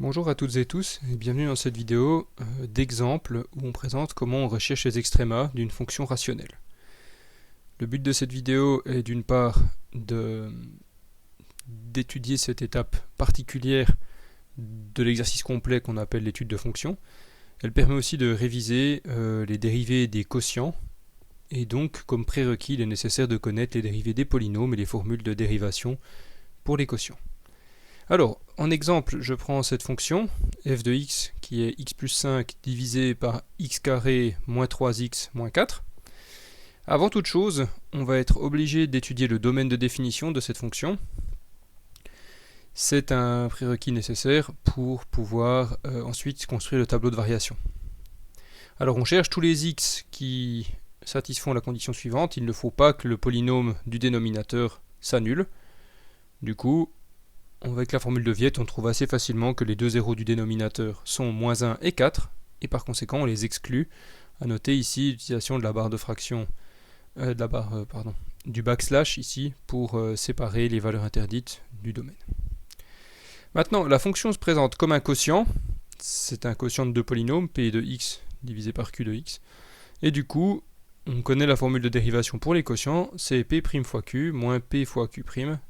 Bonjour à toutes et tous et bienvenue dans cette vidéo d'exemple où on présente comment on recherche les extrémas d'une fonction rationnelle. Le but de cette vidéo est d'une part d'étudier cette étape particulière de l'exercice complet qu'on appelle l'étude de fonctions. Elle permet aussi de réviser les dérivées des quotients et donc comme prérequis il est nécessaire de connaître les dérivées des polynômes et les formules de dérivation pour les quotients. Alors, en exemple, je prends cette fonction, f de x, qui est x plus 5 divisé par x carré moins 3x moins 4. Avant toute chose, on va être obligé d'étudier le domaine de définition de cette fonction. C'est un prérequis nécessaire pour pouvoir ensuite construire le tableau de variation. Alors, on cherche tous les x qui satisfont la condition suivante. Il ne faut pas que le polynôme du dénominateur s'annule. Du coup, avec la formule de Viette, on trouve assez facilement que les deux zéros du dénominateur sont moins 1 et 4, et par conséquent on les exclut. A noter ici l'utilisation de la barre de fraction, du backslash ici pour séparer les valeurs interdites du domaine. Maintenant, la fonction se présente comme un quotient. C'est un quotient de deux polynômes, p de x divisé par q de x. Et du coup, on connaît la formule de dérivation pour les quotients, c'est p' fois q moins p fois q'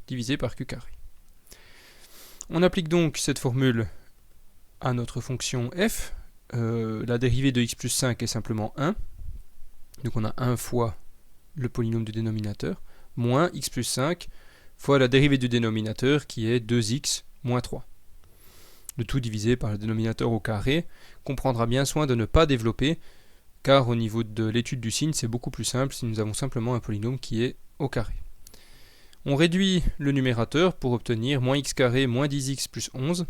divisé par q carré. On applique donc cette formule à notre fonction f. La dérivée de x plus 5 est simplement 1. Donc on a 1 fois le polynôme du dénominateur, moins x plus 5 fois la dérivée du dénominateur qui est 2x moins 3. Le tout divisé par le dénominateur au carré, qu'on prendra bien soin de ne pas développer, car au niveau de l'étude du signe, c'est beaucoup plus simple si nous avons simplement un polynôme qui est au carré. On réduit le numérateur pour obtenir moins x carré moins 10x plus 11.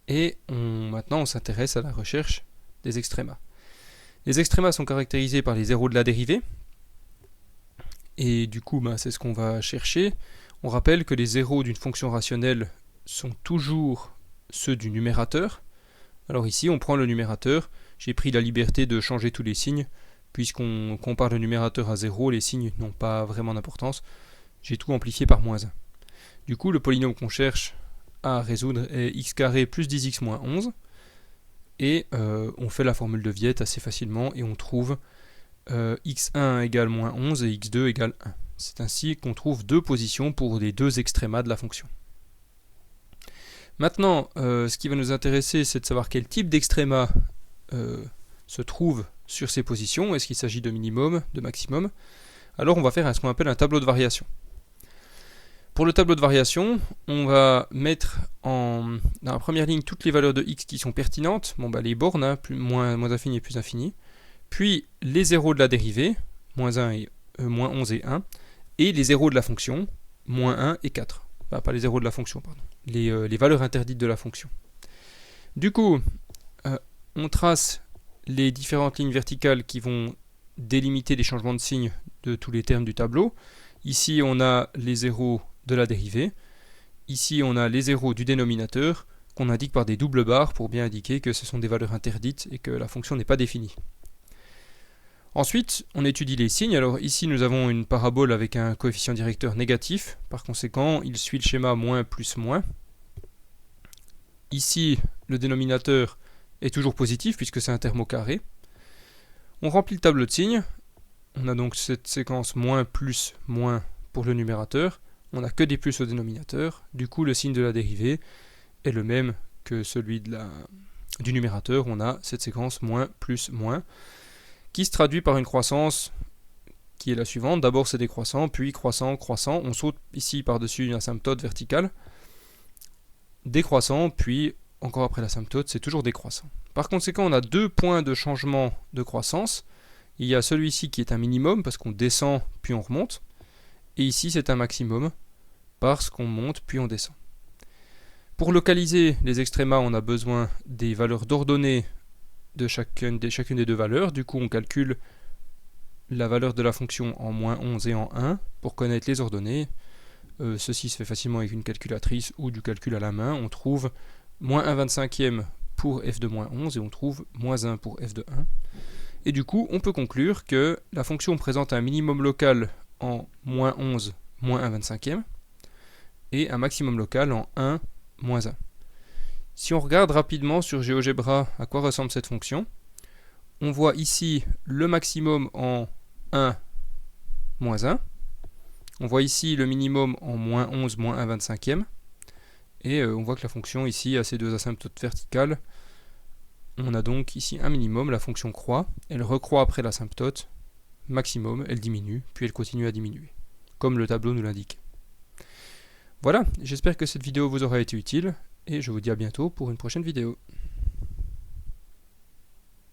Et maintenant on s'intéresse à la recherche des extrémas. Les extrémas sont caractérisés par les zéros de la dérivée. Et du coup, c'est ce qu'on va chercher. On rappelle que les zéros d'une fonction rationnelle sont toujours ceux du numérateur. Alors ici, on prend le numérateur. J'ai pris la liberté de changer tous les signes. Puisqu'on compare le numérateur à 0, les signes n'ont pas vraiment d'importance. J'ai tout amplifié par moins 1. Du coup, le polynôme qu'on cherche à résoudre est x carré plus 10x moins 11. Et on fait la formule de Viette assez facilement et on trouve x1 égale moins 11 et x2 égale 1. C'est ainsi qu'on trouve deux positions pour les deux extrémas de la fonction. Maintenant, ce qui va nous intéresser, c'est de savoir quel type d'extréma se trouve sur ces positions. Est-ce qu'il s'agit de minimum, de maximum? Alors on va faire ce qu'on appelle un tableau de variation. Pour le tableau de variation, on va mettre dans la première ligne toutes les valeurs de x qui sont pertinentes, les bornes, moins infini et plus infini, puis les zéros de la dérivée, moins 11 et 1, et les zéros de la fonction, moins 1 et 4. Enfin, pas les zéros de la fonction, pardon. Les valeurs interdites de la fonction. Du coup, on trace les différentes lignes verticales qui vont délimiter les changements de signe de tous les termes du tableau. Ici, on a les zéros de la dérivée. Ici, on a les zéros du dénominateur qu'on indique par des doubles barres pour bien indiquer que ce sont des valeurs interdites et que la fonction n'est pas définie. Ensuite, on étudie les signes. Alors ici, nous avons une parabole avec un coefficient directeur négatif. Par conséquent, il suit le schéma moins plus moins. Ici, le dénominateur est toujours positif puisque c'est un terme au carré. On remplit le tableau de signes. On a donc cette séquence moins plus moins pour le numérateur. On n'a que des plus au dénominateur. Du coup, le signe de la dérivée est le même que celui du numérateur. On a cette séquence moins plus moins qui se traduit par une croissance qui est la suivante. D'abord, c'est décroissant, puis croissant, croissant. On saute ici par-dessus une asymptote verticale. Décroissant, puis encore après l'asymptote, c'est toujours décroissant. Par conséquent, on a deux points de changement de croissance. Il y a celui-ci qui est un minimum parce qu'on descend puis on remonte. Et ici c'est un maximum parce qu'on monte puis on descend. Pour localiser les extrémas, on a besoin des valeurs d'ordonnée de chacune des deux valeurs. Du coup on calcule la valeur de la fonction en moins 11 et en 1 pour connaître les ordonnées. Ceci se fait facilement avec une calculatrice ou du calcul à la main. On trouve moins 1/25e pour f de moins 11 et on trouve moins 1 pour f de 1. Et du coup, on peut conclure que la fonction présente un minimum local en moins 11, moins 1/25e, et un maximum local en 1, moins 1. Si on regarde rapidement sur GeoGebra à quoi ressemble cette fonction, on voit ici le maximum en 1, moins 1. On voit ici le minimum en moins 11, moins 1 25e. Et on voit que la fonction ici a ces deux asymptotes verticales. On a donc ici un minimum, la fonction croît. Elle recroît après l'asymptote maximum, elle diminue, puis elle continue à diminuer, comme le tableau nous l'indique. Voilà, j'espère que cette vidéo vous aura été utile, et je vous dis à bientôt pour une prochaine vidéo.